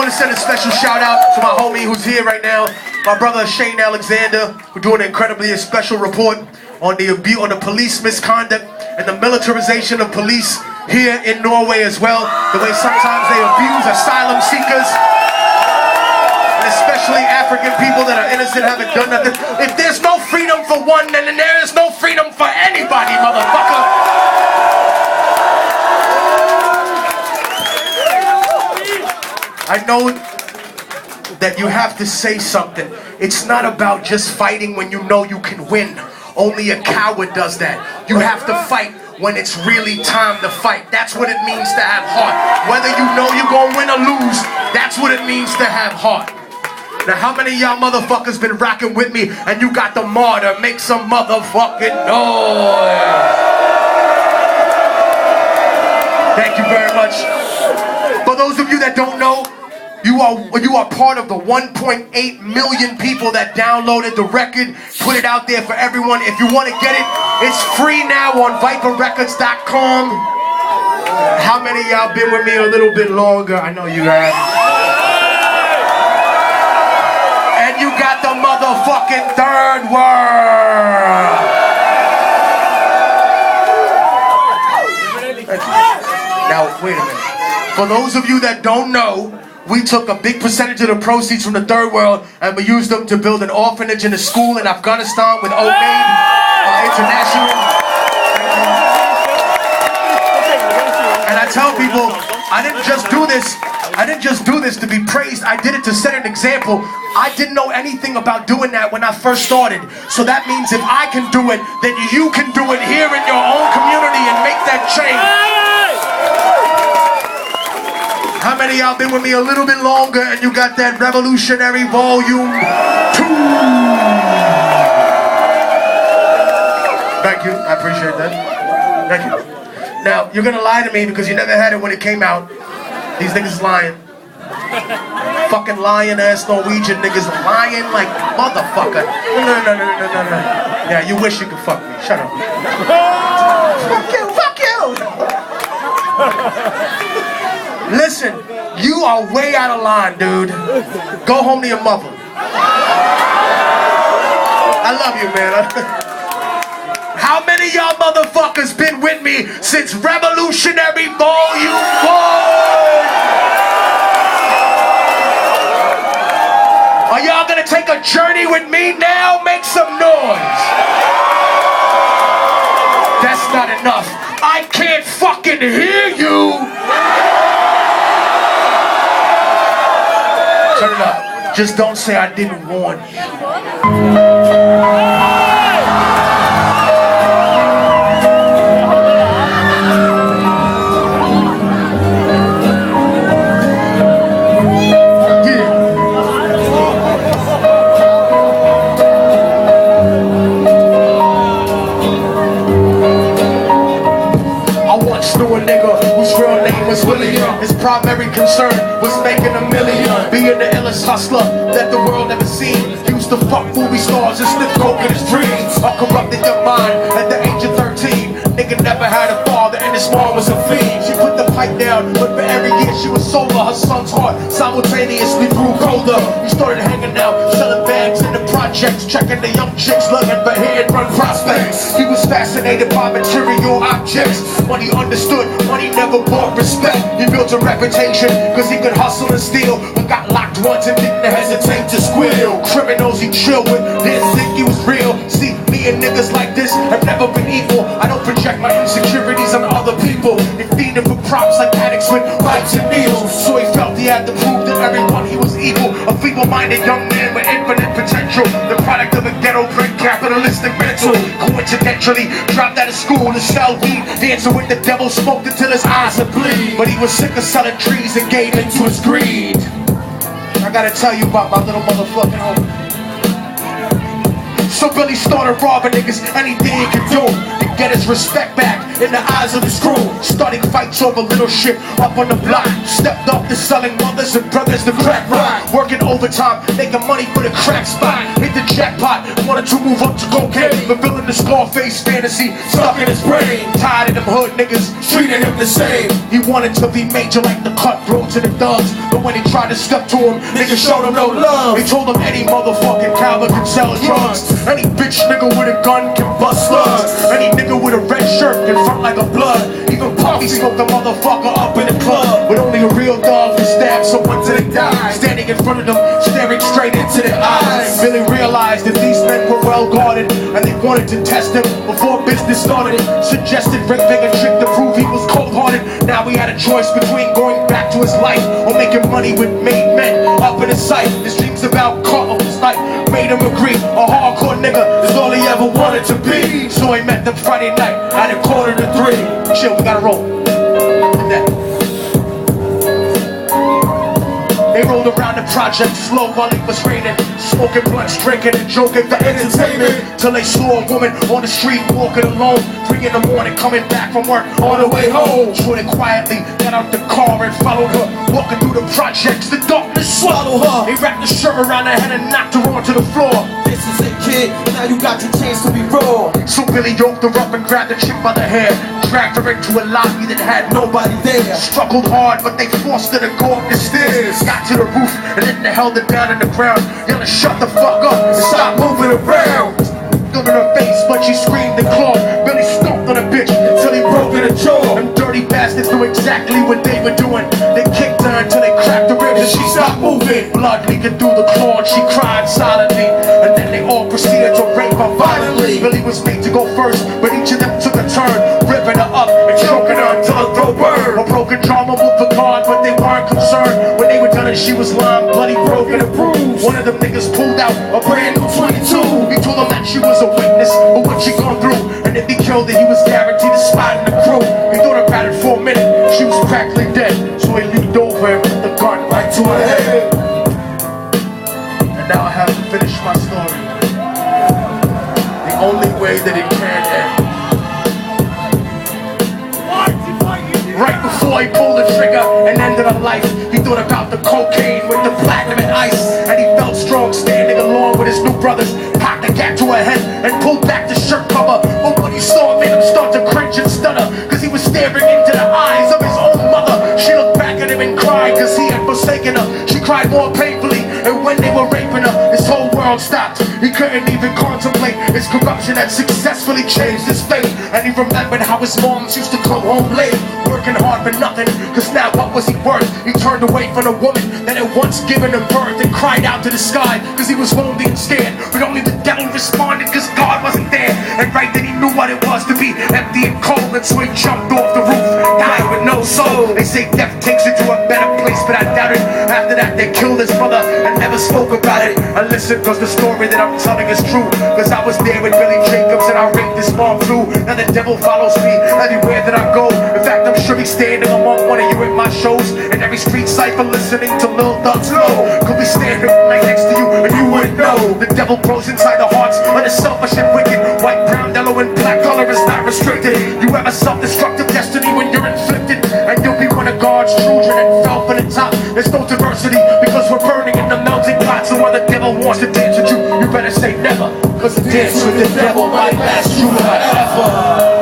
want to send a special shout out to my homie who's here right now, my brother Shane Alexander, who's doing an incredibly special report on the police misconduct and the militarization of police here in Norway as well. The way sometimes they abuse asylum seekers, and especially African people that are innocent, haven't done nothing. If there's no freedom for one, then there is no freedom for anybody, motherfucker. I know that you have to say something. It's not about just fighting when you know you can win. Only a coward does that. You have to fight when it's really time to fight. That's what it means to have heart. Whether you know you're gonna win or lose, that's what it means to have heart. Now, how many of y'all motherfuckers been rocking with me and you got the martyr? Make some motherfucking noise. Thank you very much. For those of you that don't know, you are part of the 1.8 million people that downloaded the record, put it out there for everyone. If you want to get it, it's free now on viperrecords.com. How many of y'all been with me a little bit longer? I know you have. And you got the motherfucking third world. Now, wait a minute. For those of you that don't know, we took a big percentage of the proceeds from the third world and we used them to build an orphanage and a school in Afghanistan with Old Maid International. And I tell people, I didn't just do this to be praised. I did it to set an example. I didn't know anything about doing that when I first started. So that means if I can do it, then you can do it here in your own community and make that change. How many of y'all been with me a little bit longer and you got that revolutionary volume 2? Thank you, I appreciate that. Thank you. Now, you're gonna lie to me because you never had it when it came out. These niggas lying. Fucking lying ass Norwegian niggas lying like motherfucker. No. Yeah, you wish you could fuck me. Shut up. Fuck you. Listen, you are way out of line, dude. Go home to your mother. I love you, man. How many of y'all motherfuckers been with me since Revolutionary Volume 1? Are y'all gonna take a journey with me now? Make some noise. That's not enough. I can't fucking hear you. Turn it up. Just don't say I didn't warn you. His primary concern was making $1 million, being the illest hustler that the world ever seen. He used to fuck movie stars and sniff coke in his dreams. I corrupted your mind at the age of 13. Nigga never had a father and his mom was a fiend. She put the pipe down, but for every year she was sober. Her son's heart simultaneously grew colder. He started hanging out, selling bags in the projects, checking the young chicks, looking for head run prospects. He was fascinated by material objects. Money understood, money never bought respect. He built a reputation cause he could hustle and steal, but got locked once and didn't hesitate to squeal. Criminals he chilled with didn't think he was real. See, me and niggas like this have never been equal. I don't project my insecurities on other people. They feed him for props like addicts with bites and needles. So he felt he had to prove to everyone he was equal. A feeble-minded young man with infinite potential, the product of a ghetto-bred capitalistic mental. Coincidentally dropped out of school to sell weed, dancing with the devil, smoked until his eyes would bleed. But he was sick of selling trees and gave into his greed. I gotta tell you about my little motherfucking homie. So Billy started robbing niggas anything he could do to get his respect back. in the eyes of his crew. Starting fights over little shit up on the block. Stepped up to selling mothers and brothers to crack rock. Working overtime, making money for the crack spot. Hit the jackpot, wanted to move up to cocaine, fulfilling the Scarface fantasy stuck in his brain. Tired of them hood niggas treating him the same. He wanted to be major like the cutthroats and the thugs, but when he tried to step to him, niggas showed him no love. He told him any motherfucking caliber can sell drugs. Any bitch nigga with a gun can bust slugs. Any nigga with a red shirt can front like a blood. Even Puffy smoked the motherfucker up in the club. But only a real dog can stab someone till they die. Standing in front of them, staring straight into their eyes. Billy realized that these men were well guarded, and they wanted to test him before business started. Suggested raping a chick to prove he was cold-hearted. Now he had a choice between going back to his life or making money with made men up in his sight. His dreams about Carlos night made him agree a hardcore nigga is all he ever wanted to be. So he met them Friday night at 2:45. Chill, we gotta roll. They rolled around the project slow while it was raining, smoking blunts, drinking and joking for entertainment, till they saw a woman on the street walking alone. 3 in the morning, coming back from work on the way home. Shorty quietly got out the car and followed her, walking through the projects. The darkness swallowed her. He wrapped the shirt around her head and knocked her onto the floor. This is it, kid. Now you got your chance to be raw. So Billy yoked her up and grabbed the chick by the hair, dragged her into a lobby that had nobody there. Struggled hard, but they forced her to go up the stairs. Got to the roof and then they held her down in the ground, yelling, "Shut the fuck up and stop moving around." Gun in her face, but she screamed and clawed. Billy stomped on a bitch until he broke in her jaw. Them dirty bastards knew exactly what they were doing. They kicked her until they cracked her ribs and she stopped moving. Blood leaking through the claw and she cried silently. And then they all proceeded to rape her violently. Billy was made to go first, but each of them took a turn, ripping her up and choking her until her throat burned. A broken trauma moved the guard, but they weren't concerned. When they were done and she was lying, bloody, broken and bruised, one of them niggas pulled out a brand new 22. He told them that she was a witness of what she gone through, and if he killed her, he was guaranteed a spot in the crew. He thought about it for a minute, she was practically dead, so he leaned over and put the gun right to her head. And now I have to finish my story the only way that it can end. Right before he pulled the trigger and ended her life, he thought about the cocaine with the platinum and ice, and he felt strong standing along with his new brothers. Cocked the gat to her head and pulled back the shirt cover, but what he saw made him start to cringe and stutter, cause he was staring into the eyes of his own mother. She looked back at him and cried cause he had forsaken her. She cried more painfully, and when they were raping her, his whole world stopped. He couldn't even contemplate his corruption had successfully changed his fate. And he remembered how his moms used to come home late, working hard for nothing, cause now what was he worth? He turned away from the woman that had once given him birth and cried out to the sky, cause he was lonely and scared. But only the devil responded cause God wasn't there. And right then he knew what it was to be empty and cold, and so he jumped off the roof, died with no soul. They say death takes you to a better place, but I doubt it. After that they killed his mother and never spoke about it. I listened cause the story that I'm telling is true, cause I was there with Billy Jacobs and I raped his mom too. Now the devil follows me everywhere that I go. In fact, I'm sure he's standing among one of you at my shows, in every street cipher listening to Lil Thug's flow. Could be standing right next to you and you wouldn't know. The devil grows inside the hearts of the selfish and wicked. White, brown, yellow and black color is not restricted. You have a self-destructive destiny when you're inflicted, and you'll be one of God's children that fell from the top. There's no diversity because we're burning in the melting pot. So while the devil wants to dance with you, you better say never, cause the dance with the devil might last you forever.